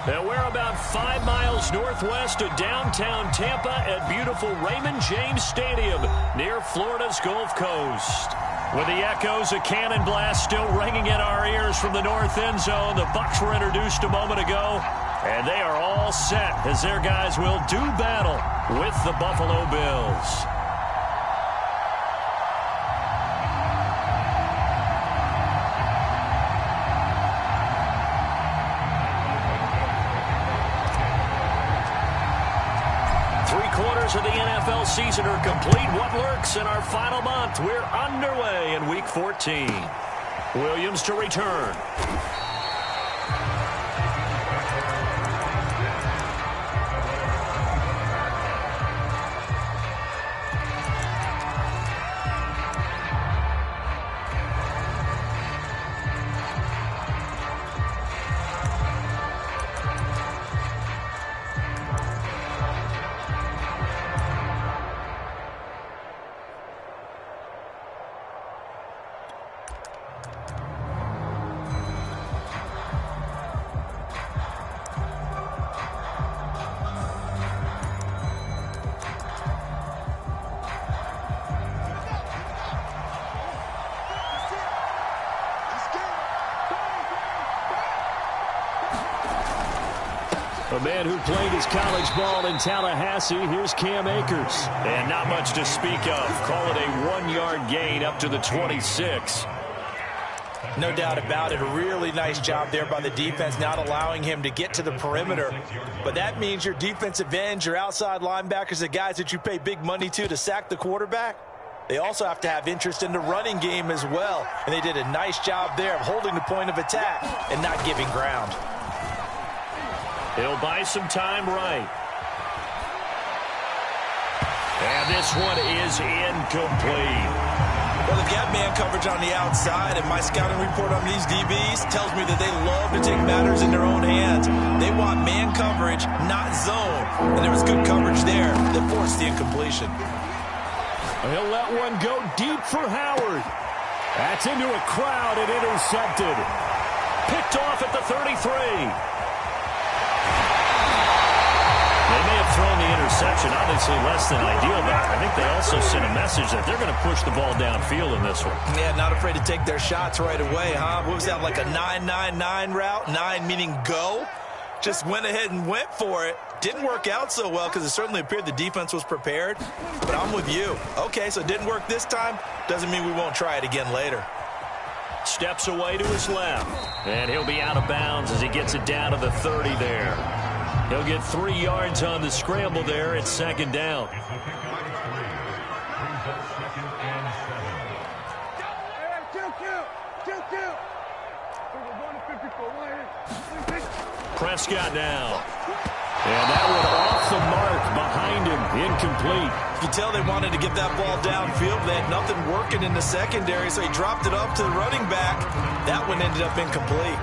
And we're about 5 miles northwest of downtown Tampa at beautiful Raymond James Stadium near Florida's Gulf Coast. With the echoes of cannon blast still ringing in our ears from the north end zone, the Bucs were introduced a moment ago, and they are all set as their guys will do battle with the Buffalo Bills. Of the NFL season are complete. What lurks in our final month? We're underway in Week 14. Williams to return. A man who played his college ball in Tallahassee, here's Cam Akers. And not much to speak of. Call it a 1-yard gain up to the 26. No doubt about it. A really nice job there by the defense, not allowing him to get to the perimeter. But that means your defensive ends, your outside linebackers, the guys that you pay big money to sack the quarterback, they also have to have interest in the running game as well. And they did a nice job there of holding the point of attack and not giving ground. He'll buy some time right. And this one is incomplete. Well, they've got man coverage on the outside, and my scouting report on these DBs tells me that they love to take matters in their own hands. They want man coverage, not zone. And there was good coverage there that forced the incompletion. He'll let one go deep for Howard. That's into a crowd and intercepted. Picked off at the 33. They may have thrown the interception, obviously less than ideal, but I think they also sent a message that they're going to push the ball downfield in this one. Yeah, not afraid to take their shots right away, huh? What was that, like a 9-9-9 route? 9 meaning go? Just went ahead and went for it. Didn't work out so well because it certainly appeared the defense was prepared, but I'm with you. Okay, so it didn't work this time. Doesn't mean we won't try it again later. Steps away to his left, and he'll be out of bounds as he gets it down to the 30 there. He'll get 3 yards on the scramble there at second down. Prescott now. And that one off the mark behind him. Incomplete. You can tell they wanted to get that ball downfield. They had nothing working in the secondary, so he dropped it up to the running back. That one ended up incomplete.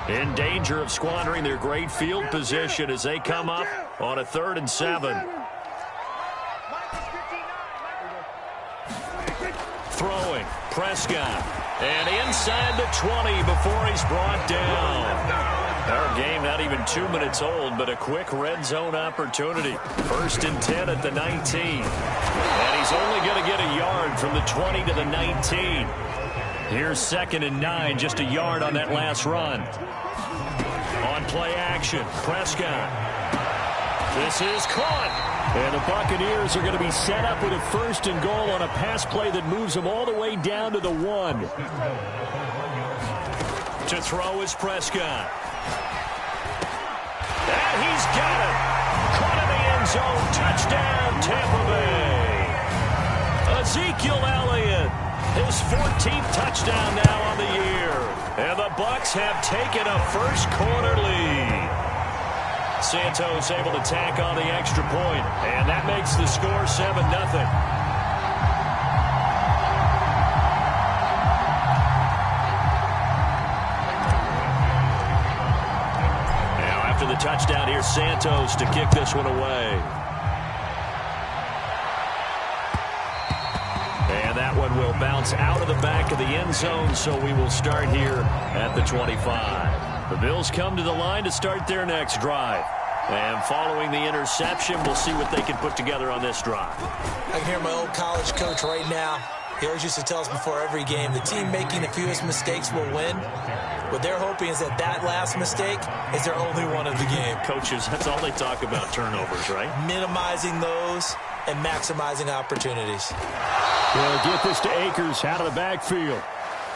In danger of squandering their great field position as they come up on a 3rd and 7. Throwing, Prescott. And inside the 20 before he's brought down. Our game not even 2 minutes old, but a quick red zone opportunity. 1st and 10 at the 19. And he's only going to get a yard from the 20 to the 19. Here's 2nd and 9, just a yard on that last run. On play action, Prescott. This is caught. And the Buccaneers are going to be set up with a 1st and goal on a pass play that moves them all the way down to the 1. To throw is Prescott. And he's got it. Caught in the end zone. Touchdown, Tampa Bay. Ezekiel Elliott. His 14th touchdown now on the year. And the Bucs have taken a first-quarter lead. Santos able to tack on the extra point, and that makes the score 7-0. Now after the touchdown, here's Santos to kick this one away. And that one will bounce out of the back of the end zone, so we will start here at the 25. The Bills come to the line to start their next drive. And following the interception, we'll see what they can put together on this drive. I can hear my old college coach right now. He always used to tell us before every game, the team making the fewest mistakes will win. What they're hoping is that last mistake is their only one of the game. Coaches, that's all they talk about, turnovers, right? Minimizing those and maximizing opportunities. They'll get this to Akers out of the backfield.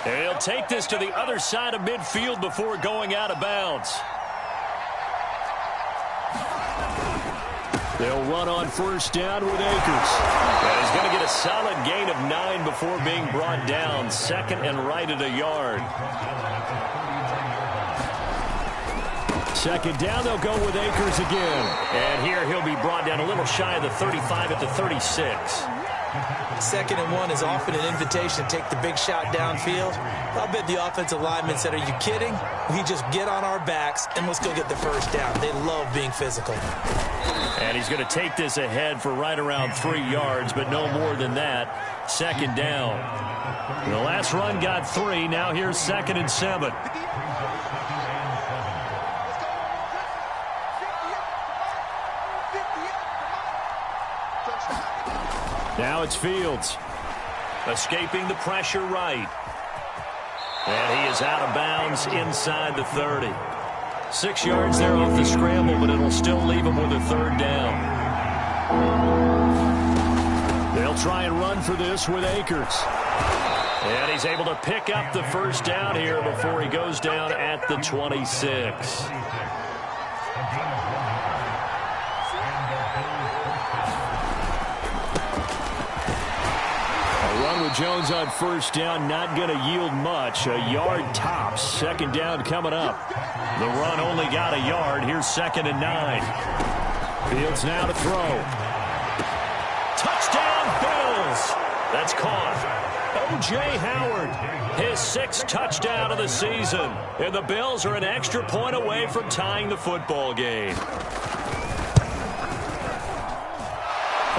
And he'll take this to the other side of midfield before going out of bounds. They'll run on first down with Akers. And he's going to get a solid gain of 9 before being brought down. Second and right at a yard. Second down, they'll go with Akers again. And here he'll be brought down a little shy of the 35 at the 36. Second and 1 is often an invitation to take the big shot downfield. I'll bet the offensive lineman said, are you kidding? We just get on our backs and let's go get the first down. They love being physical. And he's going to take this ahead for right around 3 yards, but no more than that. Second down. The last run got 3. Now here's 2nd and 7. Now it's Fields. Escaping the pressure right. And he is out of bounds inside the 30. 6 yards there off the scramble, but it'll still leave him with a 3rd down. They'll try and run for this with Akers. And he's able to pick up the first down here before he goes down at the 26. With Jones on first down, not going to yield much. A yard tops. Second down coming up. The run only got a yard. Here's 2nd and 9. Fields now to throw. Touchdown, Bills. That's caught. O.J. Howard, his 6th touchdown of the season. And the Bills are an extra point away from tying the football game.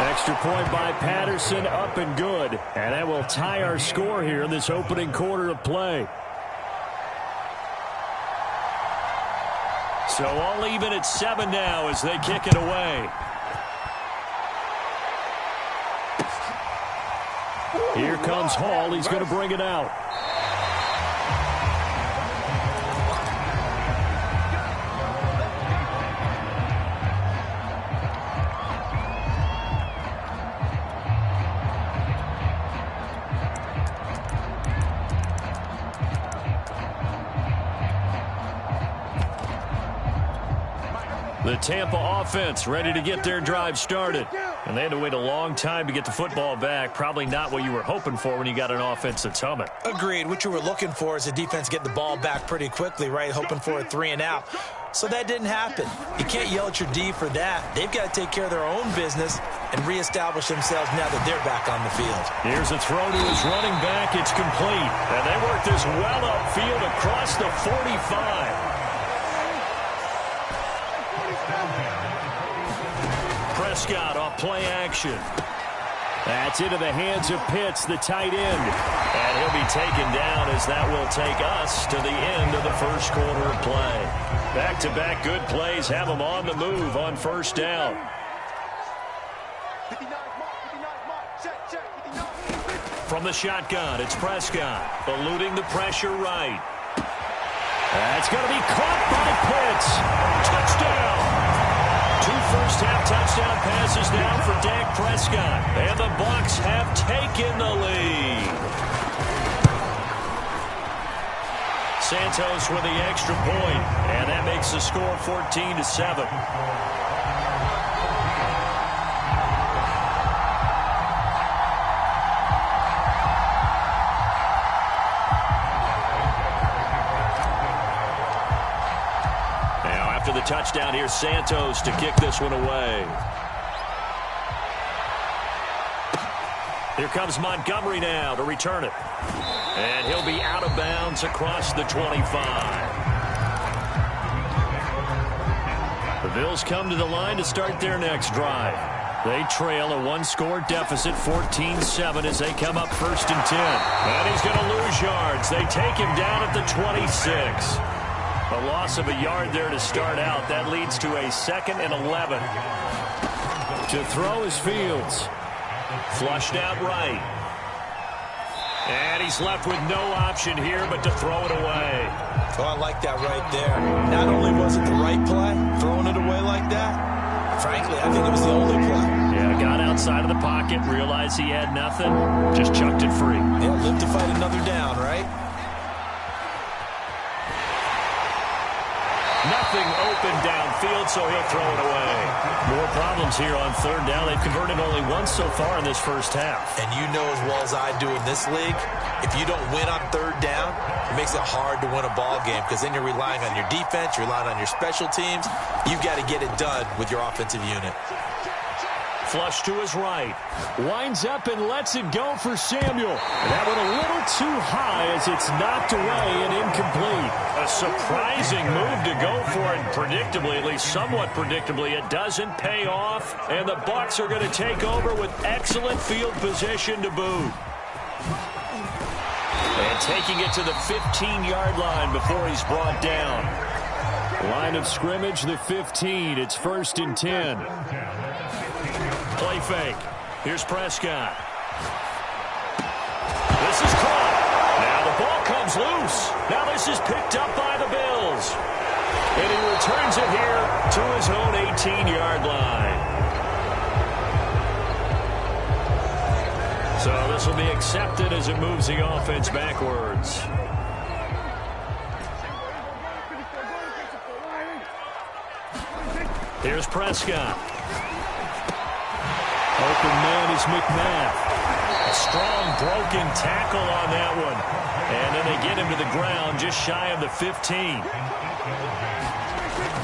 Extra point by Patterson, up and good. And that will tie our score here in this opening quarter of play. So all even at 7 now as they kick it away. Here comes Hall. He's going to bring it out. The Tampa offense ready to get their drive started. And they had to wait a long time to get the football back. Probably not what you were hoping for when you got an offense that's humming. Agreed. What you were looking for is the defense getting the ball back pretty quickly, right? Hoping for a 3 and out. So that didn't happen. You can't yell at your D for that. They've got to take care of their own business and reestablish themselves now that they're back on the field. Here's a throw to his running back. It's complete. And they work this well upfield across the 45. Prescott off play action. That's into the hands of Pitts, the tight end. And he'll be taken down as that will take us to the end of the first quarter of play. Back-to-back good plays have them on the move on first down. From the shotgun, it's Prescott, eluding the pressure right. That's going to be caught by Pitts. Touchdown! 2 first-half touchdown passes now for Dak Prescott. And the Bucs have taken the lead. Santos with the extra point, and that makes the score 14-7. The touchdown, here's Santos to kick this one away. Here comes Montgomery now to return it. And he'll be out of bounds across the 25. The Bills come to the line to start their next drive. They trail a 1-score deficit, 14-7, as they come up 1st and 10. And he's going to lose yards. They take him down at the 26. A loss of a yard there to start out. That leads to a 2nd and 11. To throw is Fields. Flushed out right. And he's left with no option here but to throw it away. Oh, I like that right there. Not only was it the right play, throwing it away like that, frankly, I think it was the only play. Yeah, got outside of the pocket, realized he had nothing, just chucked it free. Yeah, live to fight another down, right? Nothing open downfield, so he'll throw it away. More problems here on 3rd down. They've converted only once so far in this first half. And you know as well as I do in this league, if you don't win on 3rd down, it makes it hard to win a ball game because then you're relying on your defense, you're relying on your special teams. You've got to get it done with your offensive unit. Flush to his right. Winds up and lets it go for Samuel. And that one a little too high as it's knocked away and incomplete. A surprising move to go for it. Predictably, at least somewhat predictably, it doesn't pay off. And the Bucs are going to take over with excellent field position to boot. And taking it to the 15-yard line before he's brought down. Line of scrimmage, the 15. It's 1st and 10. Play fake. Here's Prescott. This is caught. Now the ball comes loose. Now this is picked up by the Bills. And he returns it here to his own 18-yard line. So this will be accepted as it moves the offense backwards. Here's Prescott. Open man is McNabb. A strong broken tackle on that one. And then they get him to the ground just shy of the 15.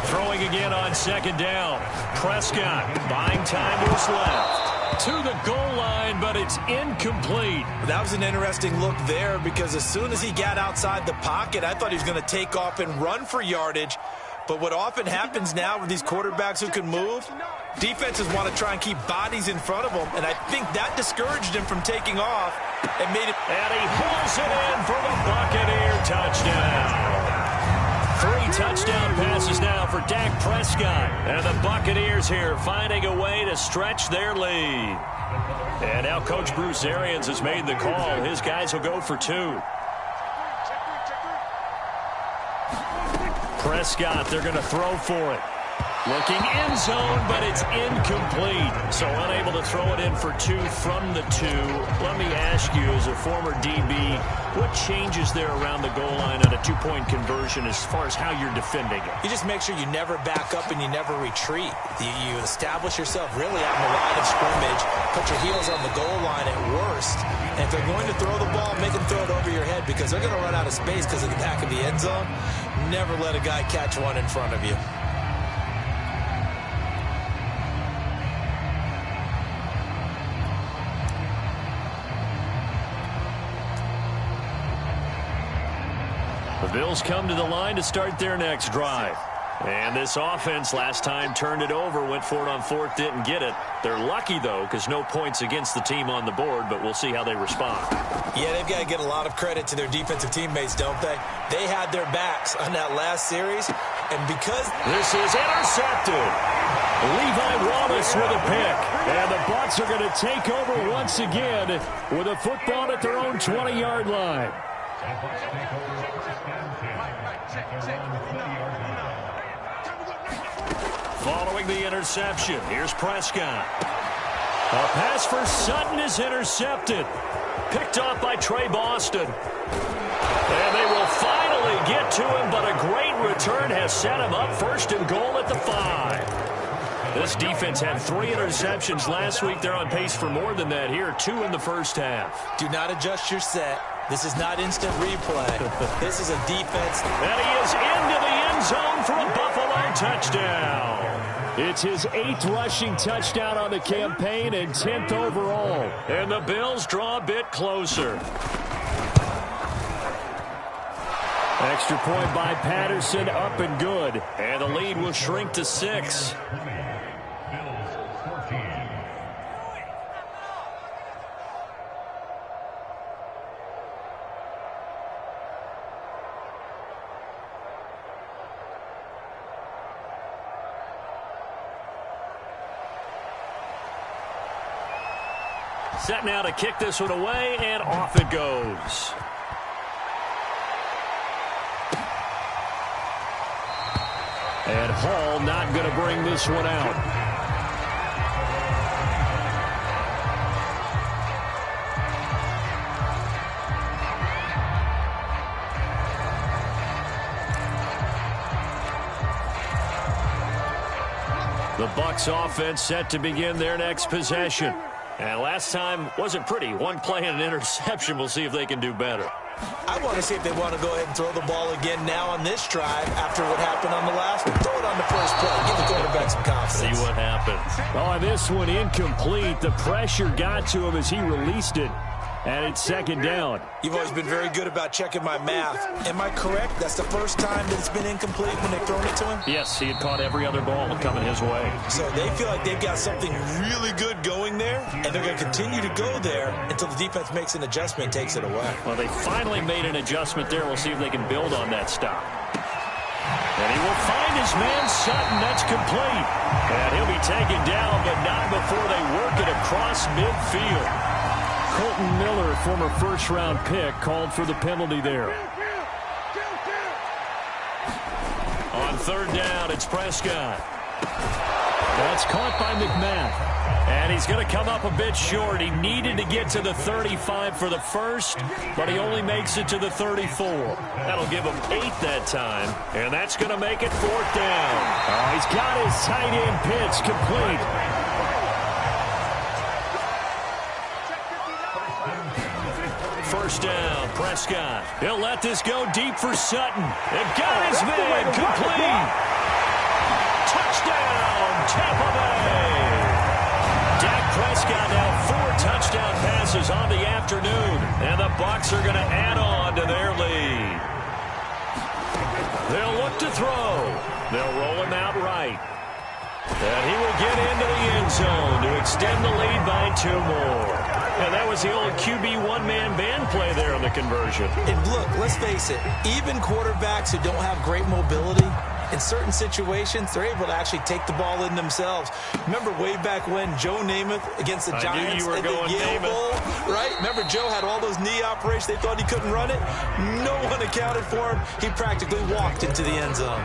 Throwing again on 2nd down. Prescott buying time to his left. To the goal line, but it's incomplete. That was an interesting look there because as soon as he got outside the pocket, I thought he was going to take off and run for yardage. But what often happens now with these quarterbacks who can move, defenses want to try and keep bodies in front of them, and I think that discouraged him from taking off and made it. And he hauls it in for the Buccaneer touchdown. 3 touchdown passes now for Dak Prescott. And the Buccaneers here finding a way to stretch their lead. And now Coach Bruce Arians has made the call. His guys will go for 2. Prescott, they're going to throw for it. Looking end zone, but it's incomplete. So unable to throw it in for 2 from the 2. Let me ask you, as a former DB, what changes there around the goal line on a 2-point conversion as far as how you're defending it? You just make sure you never back up and you never retreat. You establish yourself really out in the line of scrimmage, put your heels on the goal line at worst. And if they're going to throw the ball, make them throw it over your head because they're going to run out of space because of the back of the end zone. Never let a guy catch one in front of you. The Bills come to the line to start their next drive. And this offense last time turned it over, went for it on 4th, didn't get it. They're lucky, though, because no points against the team on the board, but we'll see how they respond. Yeah, they've got to get a lot of credit to their defensive teammates, don't they? They had their backs on that last series, and because... This is intercepted. Levi Wallace with a pick. And the Bucs are going to take over once again with a football at their own 20-yard line. Following the interception, here's Prescott. A pass for Sutton is intercepted. Picked off by Trey Boston. And they will finally get to him, but a great return has set him up 1st and goal at the 5. This defense had 3 interceptions last week. They're on pace for more than that here, 2 in the first half. Do not adjust your set. This is not instant replay. This is a defense. And he is into the end zone for a Buffalo touchdown. It's his 8th rushing touchdown on the campaign and 10th overall. And the Bills draw a bit closer. Extra point by Patterson, up and good. And the lead will shrink to 6. Set now to kick this one away, and off it goes. And Hall not going to bring this one out. The Bucs offense set to begin their next possession. And last time wasn't pretty. One play and an interception. We'll see if they can do better. I want to see if they want to go ahead and throw the ball again now on this drive after what happened on the last one. Throw it on the first play. Give the quarterback some confidence. See what happens. Oh, this one incomplete. The pressure got to him as he released it. And it's second down. You've always been very good about checking my math. Am I correct? That's the first time that it's been incomplete when they've thrown it to him? Yes, he had caught every other ball coming his way. So they feel like they've got something really good going there, and they're going to continue to go there until the defense makes an adjustment and takes it away. Well, they finally made an adjustment there. We'll see if they can build on that stop. And he will find his man Sutton. That's complete. And he'll be taken down, but not before they work it across midfield. Colton Miller, former first-round pick, called for the penalty there. On third down, it's Prescott. That's caught by McMath. And he's going to come up a bit short. He needed to get to the 35 for the first, but he only makes it to the 34. That'll give him 8 that time, and that's going to make it fourth down. Oh, he's got his tight end pitch complete. First down, Prescott. He'll let this go deep for Sutton. They've got his man complete. Touchdown, Tampa Bay. Dak Prescott now 4 touchdown passes on the afternoon, and the Bucs are going to add on to their lead. They'll look to throw. They'll roll him out right. And he will get into the end zone to extend the lead by 2 more. And that was the old QB one-man band play there on the conversion. And look, let's face it, even quarterbacks who don't have great mobility, in certain situations, they're able to actually take the ball in themselves. Remember way back when Joe Namath against the Giants in the Yale Bowl, right? Remember Joe had all those knee operations. They thought he couldn't run it. No one accounted for him. He practically walked into the end zone.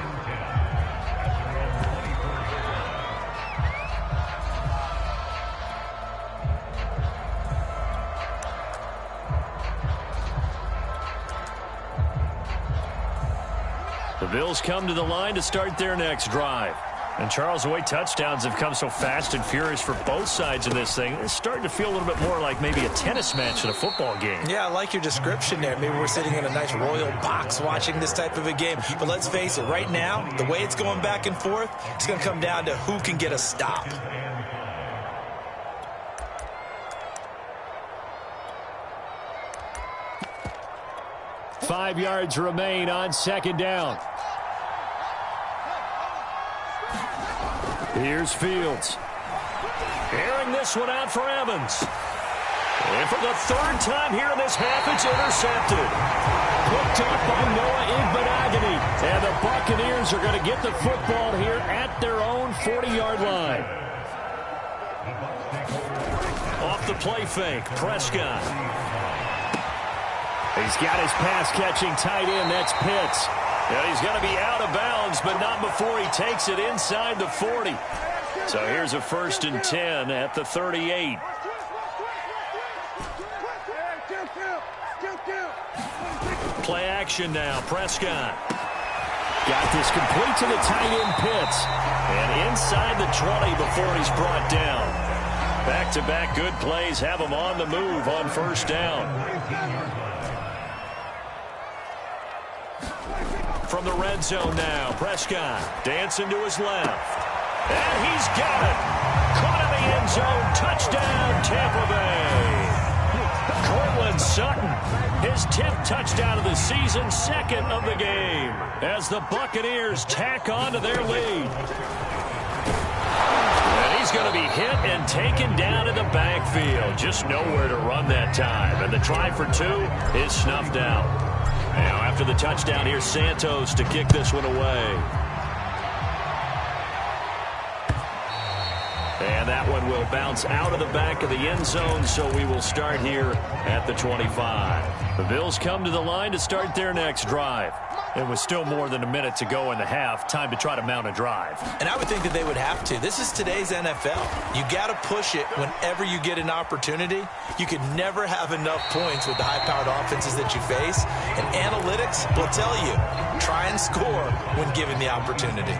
The Bills come to the line to start their next drive. And, Charles, the way touchdowns have come so fast and furious for both sides of this thing, it's starting to feel a little bit more like maybe a tennis match in a football game. Yeah, I like your description there. Maybe we're sitting in a nice royal box watching this type of a game. But let's face it, right now, the way it's going back and forth, it's going to come down to who can get a stop. Five yards remain on second down. Here's Fields. Airing this one out for Evans. And for the third time here in this half, it's intercepted. Picked up by Noah Igbenogany. And the Buccaneers are going to get the football here at their own 40-yard line. Off the play fake, Prescott. He's got his pass-catching tight end. That's Pitts. And he's going to be out of bounds, but not before he takes it inside the 40. So here's a 1st and 10 at the 38. Play action now. Prescott. Got this complete to the tight end, Pitts. And inside the 20 before he's brought down. Back-to-back good plays have him on the move on first down. From the red zone now, Prescott dancing to his left. And he's got it. Caught in the end zone. Touchdown, Tampa Bay. Cortland Sutton, his 10th touchdown of the season, 2nd of the game, as the Buccaneers tack on to their lead. And he's going to be hit and taken down in the backfield. Just nowhere to run that time. And the try for 2 is snuffed out. Now, after the touchdown, here's Santos to kick this one away. And And that one will bounce out of the back of the end zone, so we will start here at the 25. The Bills come to the line to start their next drive. It was still more than a minute to go in the half. Time to try to mount a drive. And I would think that they would have to. This is today's NFL. You got to push it whenever you get an opportunity. You could never have enough points with the high-powered offenses that you face. And analytics will tell you, try and score when given the opportunity.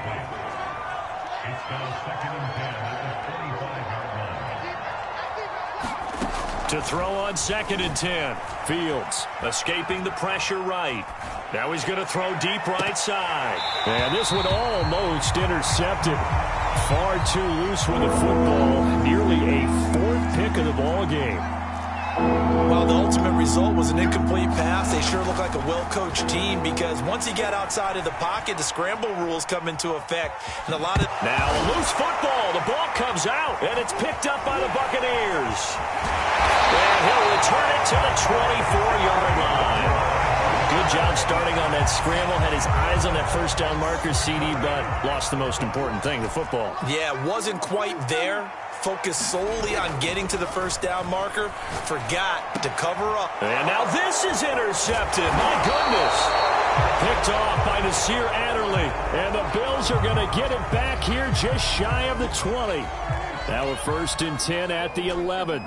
To throw on 2nd and 10. Fields escaping the pressure right. Now he's going to throw deep right side. And this one almost intercepted. Far too loose with the football. Nearly a 4th pick of the ball game. Well, the ultimate result was an incomplete pass. They sure look like a well-coached team because once he got outside of the pocket, the scramble rules come into effect. And now a loose football. The ball comes out, and it's picked up by the Buccaneers. And he'll return it to the 24-yard line. Good job starting on that scramble. Had his eyes on that first down marker, CD, but lost the most important thing, the football. Yeah, wasn't quite there. Focused solely on getting to the first down marker. Forgot to cover up. And now this is intercepted. My goodness. Picked off by Nasir Adderley. And the Bills are going to get it back here just shy of the 20. Now a 1st and 10 at the 11.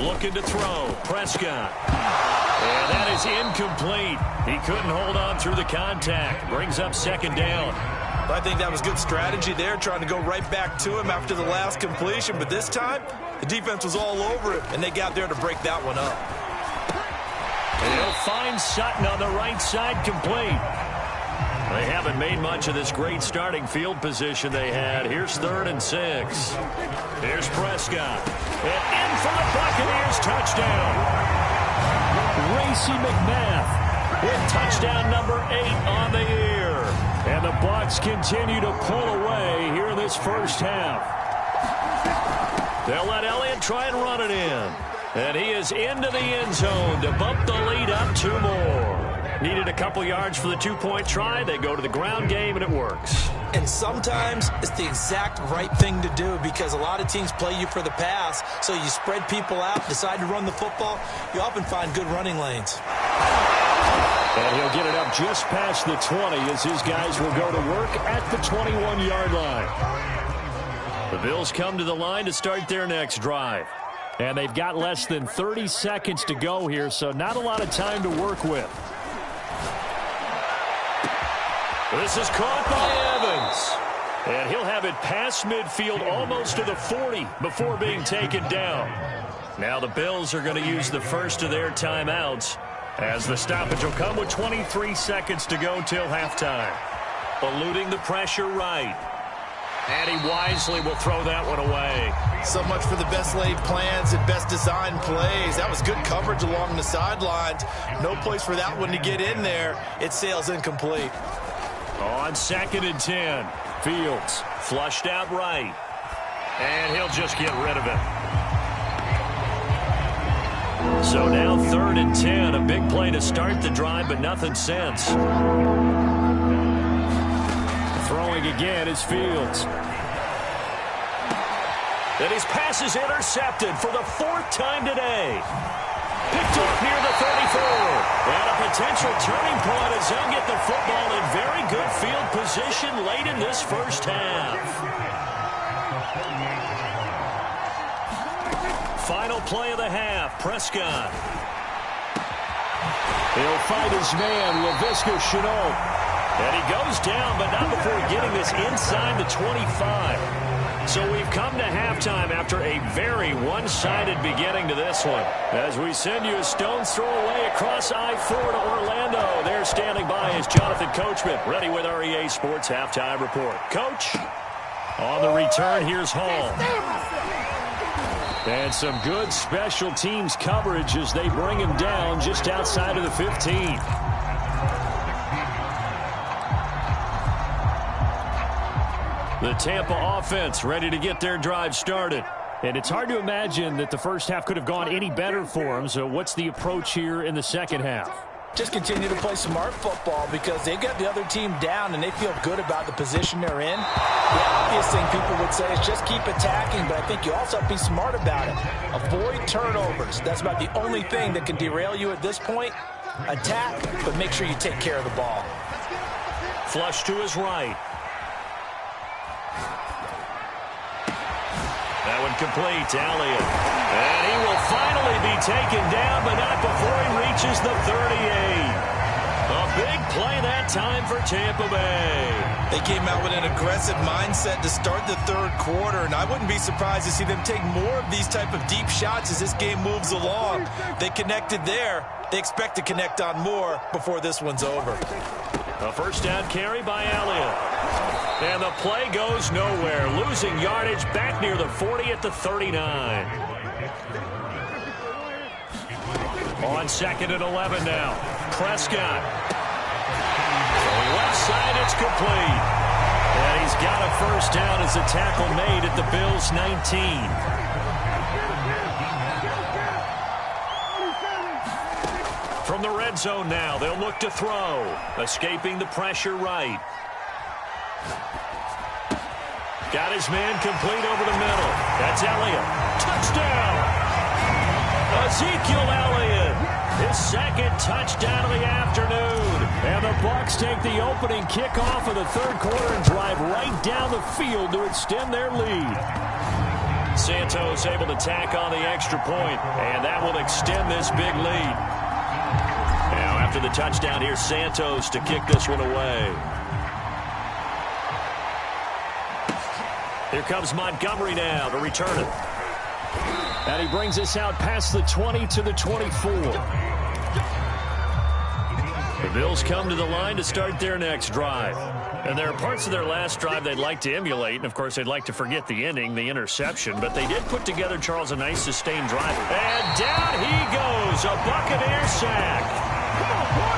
Looking to throw. Prescott. And that is incomplete. He couldn't hold on through the contact. Brings up 2nd down. I think that was good strategy there, trying to go right back to him after the last completion. But this time, the defense was all over it, and they got there to break that one up. And he'll find Sutton on the right side, complete. They haven't made much of this great starting field position they had. Here's 3rd and 6. Here's Prescott. And in for the Buccaneers, touchdown. Racey McMath with touchdown number 8 on the year. And the Bucs continue to pull away here in this first half. They'll let Elliott try and run it in. And he is into the end zone to bump the lead up 2 more. Needed a couple yards for the 2-point try. They go to the ground game, and it works. And sometimes it's the exact right thing to do because a lot of teams play you for the pass. So you spread people out, decide to run the football. You often find good running lanes. And he'll get it up just past the 20 as his guys will go to work at the 21-yard line. The Bills come to the line to start their next drive. And they've got less than 30 seconds to go here, so not a lot of time to work with. This is caught by Evans. And he'll have it past midfield almost to the 40 before being taken down. Now the Bills are going to use the first of their timeouts as the stoppage will come with 23 seconds to go till halftime. Eluding the pressure right. And he wisely will throw that one away. So much for the best laid plans and best designed plays. That was good coverage along the sidelines. No place for that one to get in there. It sails incomplete. On 2nd and 10, Fields flushed out right. And he'll just get rid of it. So now 3rd and 10, a big play to start the drive, but nothing since. Throwing again is Fields. And his pass is intercepted for the 4th time today. Picked off near the 34. And a potential turning point as they'll get the football in very good field position late in this first half. Final play of the half, Prescott. He'll fight his man, Laviska Shenault. And he goes down, but not before getting this inside the 25. So we've come to halftime after a very one-sided beginning to this one. As we send you a stone's throw away across I-4 to Orlando. There standing by is Jonathan Coachman, ready with our EA Sports Halftime Report. Coach, on the return, here's Hall. And some good special teams coverage as they bring him down just outside of the 15. The Tampa offense ready to get their drive started. And it's hard to imagine that the first half could have gone any better for them. So what's the approach here in the second half? Just continue to play smart football because they've got the other team down and they feel good about the position they're in. The obvious thing people would say is just keep attacking, but I think you also have to be smart about it. Avoid turnovers. That's about the only thing that can derail you at this point. Attack, but make sure you take care of the ball. Flush to his right. That one complete to Elliott. And he will finally be taken down, but not before he reaches the 38. A big play that time for Tampa Bay. They came out with an aggressive mindset to start the third quarter, and I wouldn't be surprised to see them take more of these type of deep shots as this game moves along. They connected there. They expect to connect on more before this one's over. A first down carry by Elliott. And the play goes nowhere. Losing yardage back near the 40 at the 39. On 2nd and 11 now. Prescott. Left side, it's complete. And he's got a first down as a tackle made at the Bills' 19. From the red zone now, they'll look to throw. Escaping the pressure right. Got his man complete over the middle. That's Elliott. Touchdown! Ezekiel Elliott. His second touchdown of the afternoon. And the Bucs take the opening kickoff of the third quarter and drive right down the field to extend their lead. Santos able to tack on the extra point, and that will extend this big lead. Now after the touchdown, here's Santos to kick this one away. Here comes Montgomery now to return it. And he brings us out past the 20 to the 24. The Bills come to the line to start their next drive. And there are parts of their last drive they'd like to emulate. And, of course, they'd like to forget the ending, the interception. But they did put together, Charles, a nice sustained drive. And down he goes, a Buccaneer sack.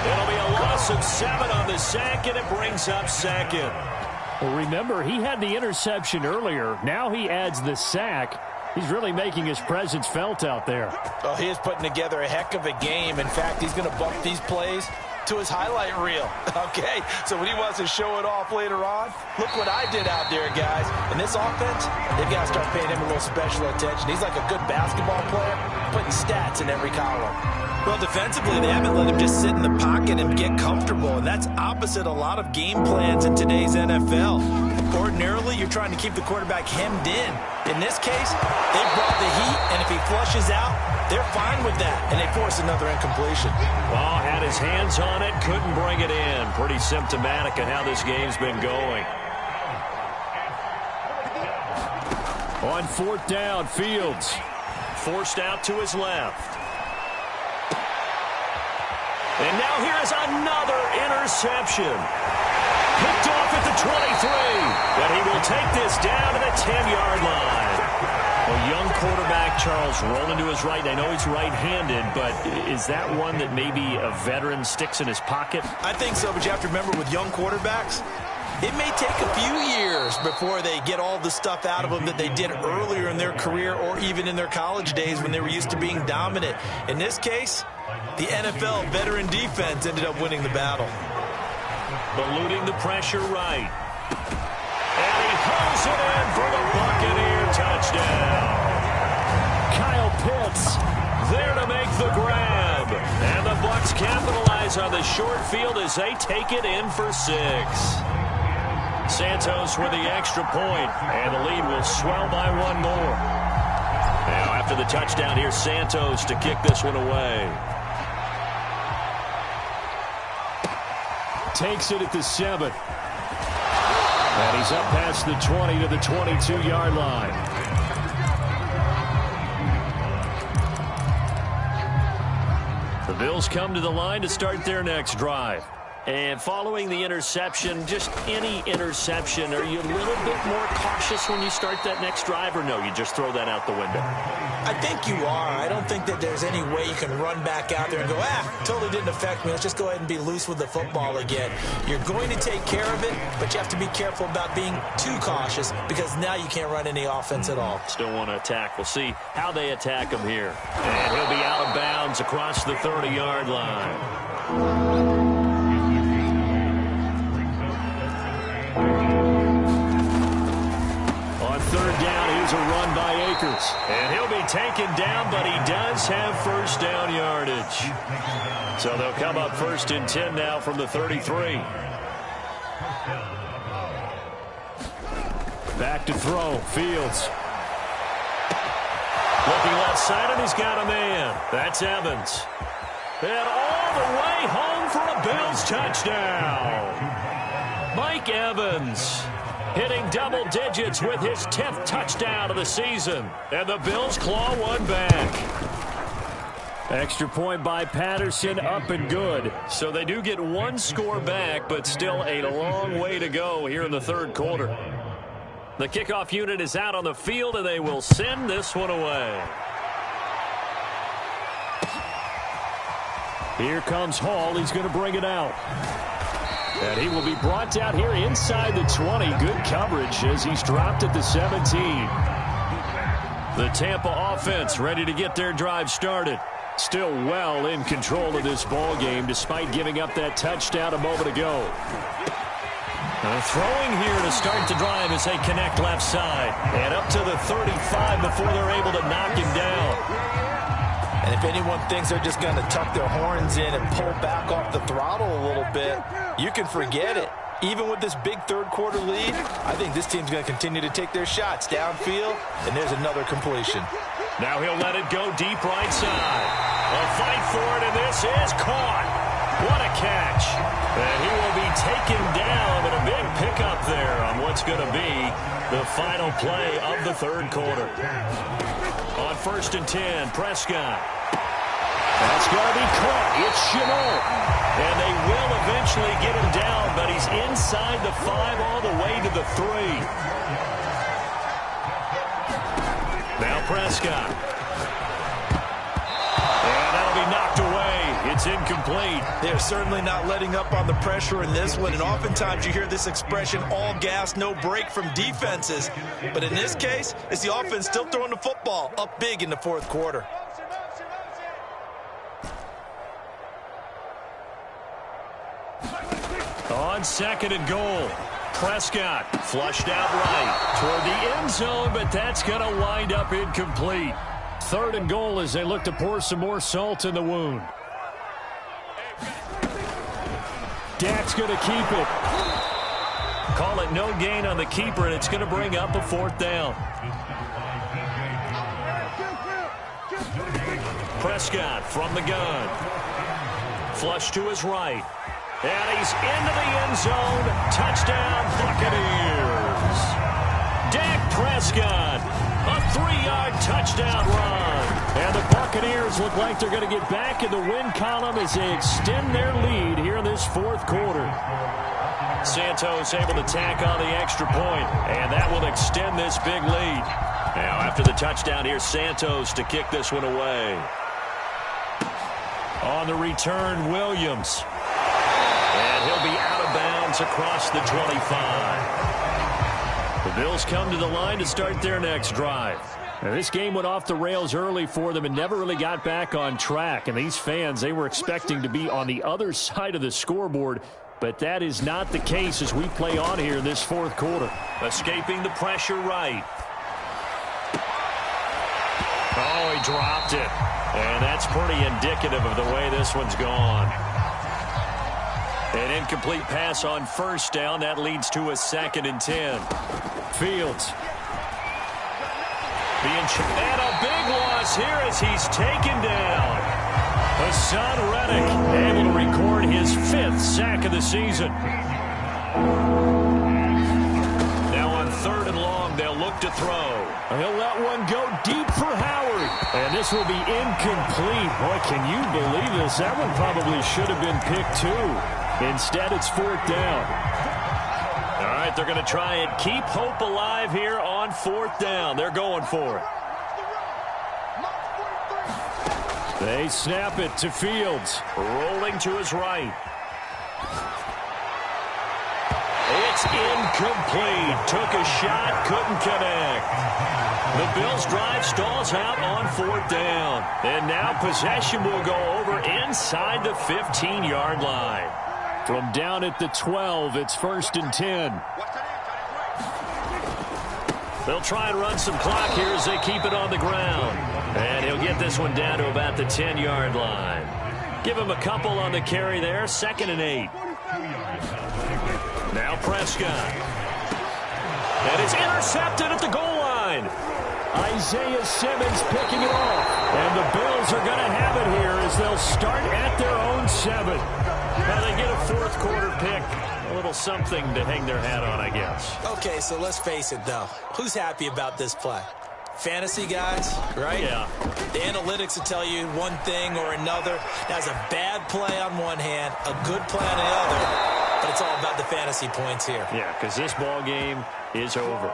It'll be a loss of 7 on the sack, and it brings up 2nd. Well, remember, he had the interception earlier. Now he adds the sack. He's really making his presence felt out there. Oh, he is putting together a heck of a game. In fact, he's going to bump these plays to his highlight reel. Okay, so when he wants to show it off later on, look what I did out there, guys. In this offense, they've got to start paying him a little special attention. He's like a good basketball player, putting stats in every column. Well, defensively, they haven't let him just sit in the pocket and get comfortable, and that's opposite a lot of game plans in today's NFL. Ordinarily, you're trying to keep the quarterback hemmed in. In this case, they brought the heat, and if he flushes out, they're fine with that, and they force another incompletion. Well, had his hands on it, couldn't bring it in. Pretty symptomatic of how this game's been going. On 4th down, Fields. Forced out to his left. And now here is another interception. Picked off at the 23. But he will take this down to the 10-yard line. A young quarterback, Charles, rolling to his right. I know he's right-handed, but is that one that maybe a veteran sticks in his pocket? I think so, but you have to remember with young quarterbacks, it may take a few years before they get all the stuff out of them that they did earlier in their career or even in their college days when they were used to being dominant. In this case, the NFL veteran defense ended up winning the battle. Eluding the pressure right. And he pulls it in for the Buccaneer touchdown. Kyle Pitts there to make the grab. And the Bucs capitalize on the short field as they take it in for 6. Santos with the extra point, and the lead will swell by 1 more. Now after the touchdown, here's Santos to kick this one away. takes it at the 7. And he's up past the 20 to the 22-yard line. The Bills come to the line to start their next drive. And following the interception, just any interception, are you a little bit more cautious when you start that next drive, or no, you just throw that out the window? I think you are. I don't think that there's any way you can run back out there and go, totally didn't affect me. Let's just go ahead and be loose with the football again. You're going to take care of it, but you have to be careful about being too cautious because now you can't run any offense at all. Still want to attack. We'll see how they attack him here. And he'll be out of bounds across the 30-yard line. On third down, here's a run by Akers. And he'll be taken down, but he does have first down yardage. So they'll come up 1st and 10 now from the 33. Back to throw. Fields. Looking left side, and he's got a man. That's Evans. And all the way home for a Bills touchdown. Mike Evans hitting double digits with his 10th touchdown of the season. And the Bills claw one back. Extra point by Patterson, up and good. So they do get one score back, but still a long way to go here in the third quarter. The kickoff unit is out on the field, and they will send this one away. Here comes Hall. He's going to bring it out. And he will be brought down here inside the 20. Good coverage as he's dropped at the 17. The Tampa offense ready to get their drive started. Still well in control of this ball game despite giving up that touchdown a moment ago. Throwing here to start the drive as they connect left side. And up to the 35 before they're able to knock him down. And if anyone thinks they're just going to tuck their horns in and pull back off the throttle a little bit, you can forget it. Even with this big third quarter lead, I think this team's going to continue to take their shots downfield, and there's another completion. Now he'll let it go deep right side. A fight for it, and this is caught. What a catch. And he will be taken down, and a big pickup there on what's going to be the final play of the third quarter. On 1st and 10, Prescott. That's going to be caught. It's Chenault. And they will eventually get him down, but he's inside the 5 all the way to the 3. Now Prescott. And that'll be knocked away. It's incomplete. They're certainly not letting up on the pressure in this one, and oftentimes you hear this expression, all gas, no break from defenses. But in this case, it's the offense still throwing the football up big in the fourth quarter. On 2nd and goal, Prescott flushed out right toward the end zone, but that's going to wind up incomplete. 3rd and goal as they look to pour some more salt in the wound. Dak's going to keep it. Call it no gain on the keeper, and it's going to bring up a 4th down. Prescott from the gun. Flush to his right. And he's into the end zone. Touchdown, Buccaneers. Dak Prescott, a 3-yard touchdown run. And the Buccaneers look like they're going to get back in the win column as they extend their lead here in this fourth quarter. Santos able to tack on the extra point, and that will extend this big lead. Now after the touchdown, here's Santos to kick this one away. On the return, Williams. And he'll be out of bounds across the 25. The Bills come to the line to start their next drive. Now, this game went off the rails early for them and never really got back on track. And these fans, they were expecting to be on the other side of the scoreboard. But that is not the case as we play on here in this fourth quarter. Escaping the pressure right. Oh, he dropped it. And that's pretty indicative of the way this one's gone. An incomplete pass on 1st down. That leads to a 2nd and 10. Fields. And a big loss here as he's taken down. Hassan Reddick able to record his 5th sack of the season. Now on 3rd and long, they'll look to throw. He'll let one go deep for Howard. And this will be incomplete. Boy, can you believe this? That one probably should have been picked too. Instead, it's 4th down. All right, they're going to try and keep hope alive here on 4th down. They're going for it. They snap it to Fields. Rolling to his right. It's incomplete. Took a shot, couldn't connect. The Bills' drive stalls out on 4th down. And now possession will go over inside the 15-yard line. From down at the 12, it's 1st and 10. They'll try and run some clock here as they keep it on the ground. And he'll get this one down to about the 10-yard line. Give him a couple on the carry there. 2nd and 8. Now Prescott. And it's intercepted at the goal line. Isaiah Simmons picking it off. And the Bills are going to have it here as they'll start at their own 7. Now they get a 4th quarter pick. A little something to hang their hat on, I guess. Okay, so let's face it, though. Who's happy about this play? Fantasy guys, right? Yeah. The analytics will tell you one thing or another. That's a bad play on one hand, a good play on the other, but it's all about the fantasy points here. Yeah, because this ball game is over.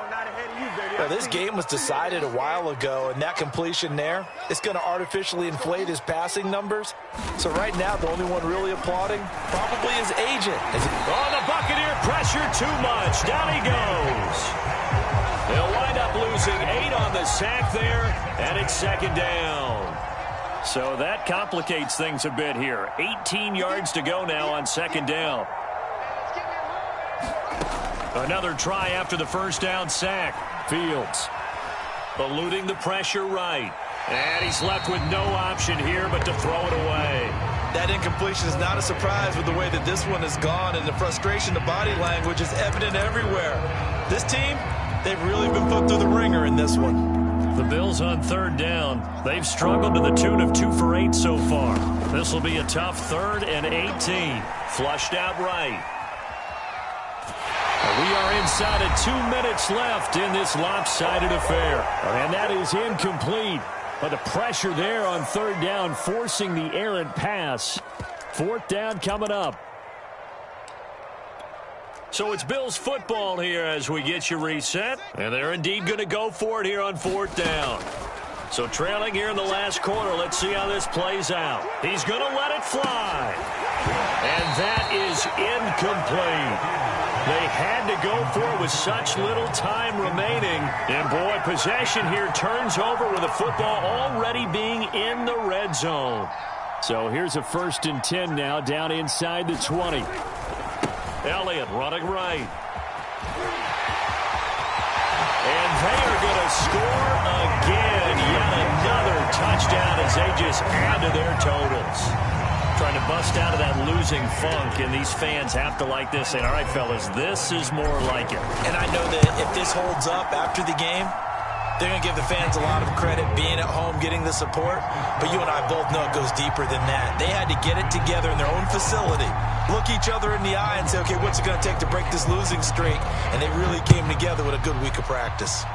Well, this game was decided a while ago, and that completion there, it's going to artificially inflate his passing numbers. So right now, the only one really applauding probably his agent. Oh, the Buccaneer pressure too much. Down he goes. They'll wind up losing 8 on the sack there, and it's 2nd down. So that complicates things a bit here. 18 yards to go now on 2nd down. Another try after the 1st down sack. Fields eluding the pressure right. And he's left with no option here but to throw it away. That incompletion is not a surprise with the way that this one has gone, and the frustration, the body language is evident everywhere. This team, they've really been put through the ringer in this one. The Bills on 3rd down. They've struggled to the tune of 2 for 8 so far. This will be a tough 3rd and 18. Flushed out right. We are inside of 2 minutes left in this lopsided affair. And that is incomplete. But the pressure there on 3rd down, forcing the errant pass. 4th down coming up. So it's Bills football here as we get you reset. And they're indeed going to go for it here on 4th down. So trailing here in the last quarter, let's see how this plays out. He's going to let it fly. And that is incomplete. They had to go for it with such little time remaining. And, boy, possession here turns over with the football already being in the red zone. So here's a 1st and 10 now down inside the 20. Elliott running right. And they are going to score again. Yet another touchdown as they just add to their totals. Trying to bust out of that losing funk, and these fans have to like this, saying, all right, fellas, this is more like it. And I know that if this holds up after the game, they're going to give the fans a lot of credit being at home, getting the support. But you and I both know it goes deeper than that. They had to get it together in their own facility, look each other in the eye and say, okay, what's it going to take to break this losing streak? And they really came together with a good week of practice.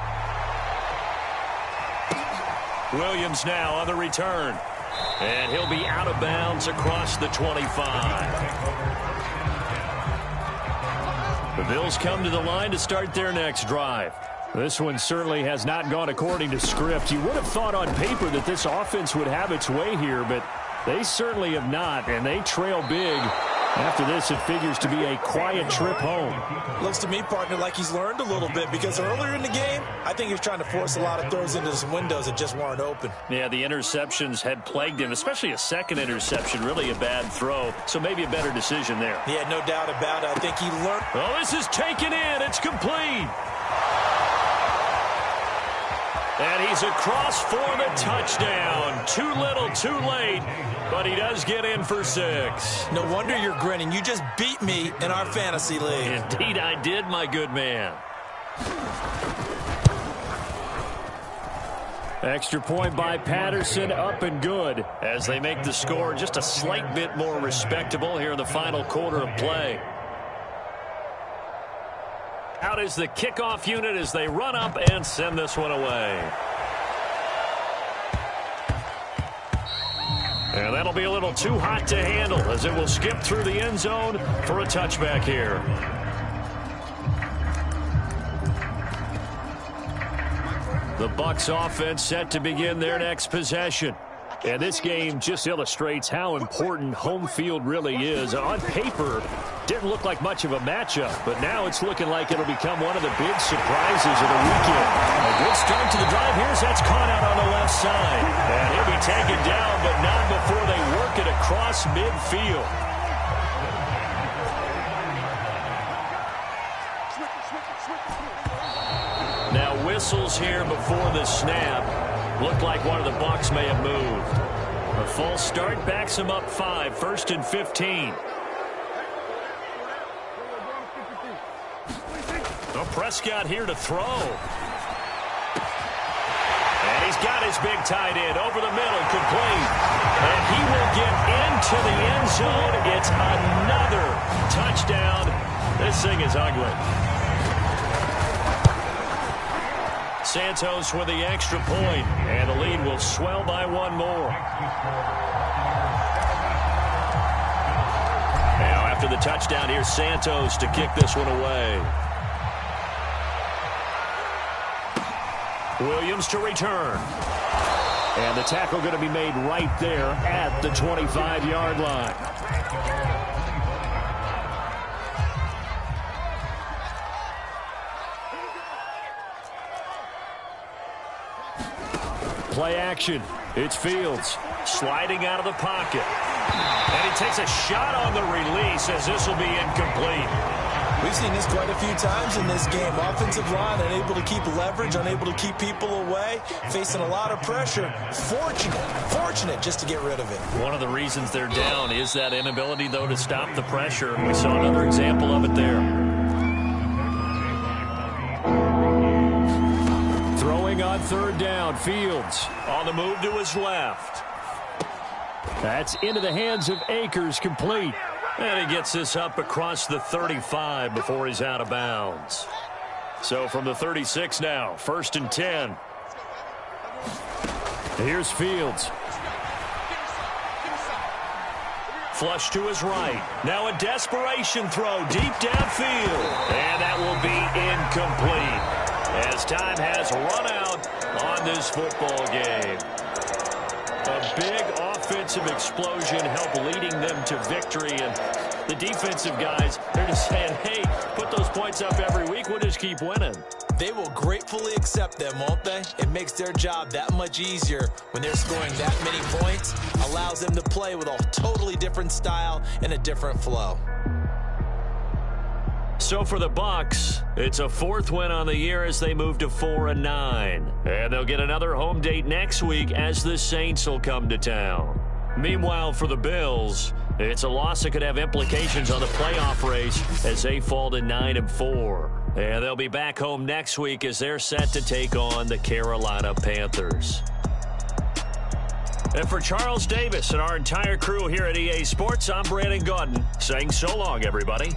Williams now on the return. And he'll be out of bounds across the 25. The Bills come to the line to start their next drive. This one certainly has not gone according to script. You would have thought on paper that this offense would have its way here, but they certainly have not, and they trail big. After this, it figures to be a quiet trip home. Looks to me, partner, like he's learned a little bit, because earlier in the game, I think he was trying to force a lot of throws into some windows that just weren't open. Yeah, the interceptions had plagued him, especially a second interception, really a bad throw. So maybe a better decision there. Yeah, no doubt about it. I think he learned. Oh, this is taken in. It's complete. And he's across for the touchdown. Too little, too late. But he does get in for 6. No wonder you're grinning. You just beat me in our fantasy league. Indeed I did, my good man. Extra point by Patterson, up and good, as they make the score just a slight bit more respectable here in the final quarter of play. Out is the kickoff unit as they run up and send this one away. And that'll be a little too hot to handle as it will skip through the end zone for a touchback here. The Bucs offense set to begin their next possession. And this game just illustrates how important home field really is. On paper, didn't look like much of a matchup, but now it's looking like it'll become one of the big surprises of the weekend. A good start to the drive. Here's that's caught out on the left side. And he'll be taken down, but not before they work it across midfield. Now whistles here before the snap. Looked like one of the Bucs may have moved. A false start backs him up 5, 1st and 15. Well, Prescott here to throw. And he's got his big tight end over the middle, complete. And he will get into the end zone. It's another touchdown. This thing is ugly. Santos with the extra point, and the lead will swell by one more. Now after the touchdown, here's Santos to kick this one away. Williams to return. And the tackle going to be made right there at the 25-yard line. Play action. It's Fields sliding out of the pocket. And he takes a shot on the release as this will be incomplete. We've seen this quite a few times in this game. Offensive line unable to keep leverage, unable to keep people away, facing a lot of pressure. Fortunate just to get rid of it. One of the reasons they're down is that inability, though, to stop the pressure. We saw another example of it there. Throwing on third down, Fields on the move to his left. That's into the hands of Akers, complete. And he gets this up across the 35 before he's out of bounds. So from the 36 now, 1st and 10. Here's Fields. Flush to his right. Now a desperation throw deep downfield. And that will be incomplete as time has run out on this football game. A big offensive explosion helped leading them to victory. And the defensive guys, they're just saying, hey, put those points up every week. We'll just keep winning. They will gratefully accept them, won't they? It makes their job that much easier when they're scoring that many points. Allows them to play with a totally different style and a different flow. So for the Bucs, it's a 4th win on the year as they move to 4-9. And they'll get another home date next week as the Saints will come to town. Meanwhile, for the Bills, it's a loss that could have implications on the playoff race as they fall to 9-4. And they'll be back home next week as they're set to take on the Carolina Panthers. And for Charles Davis and our entire crew here at EA Sports, I'm Brandon Gaudin saying so long, everybody.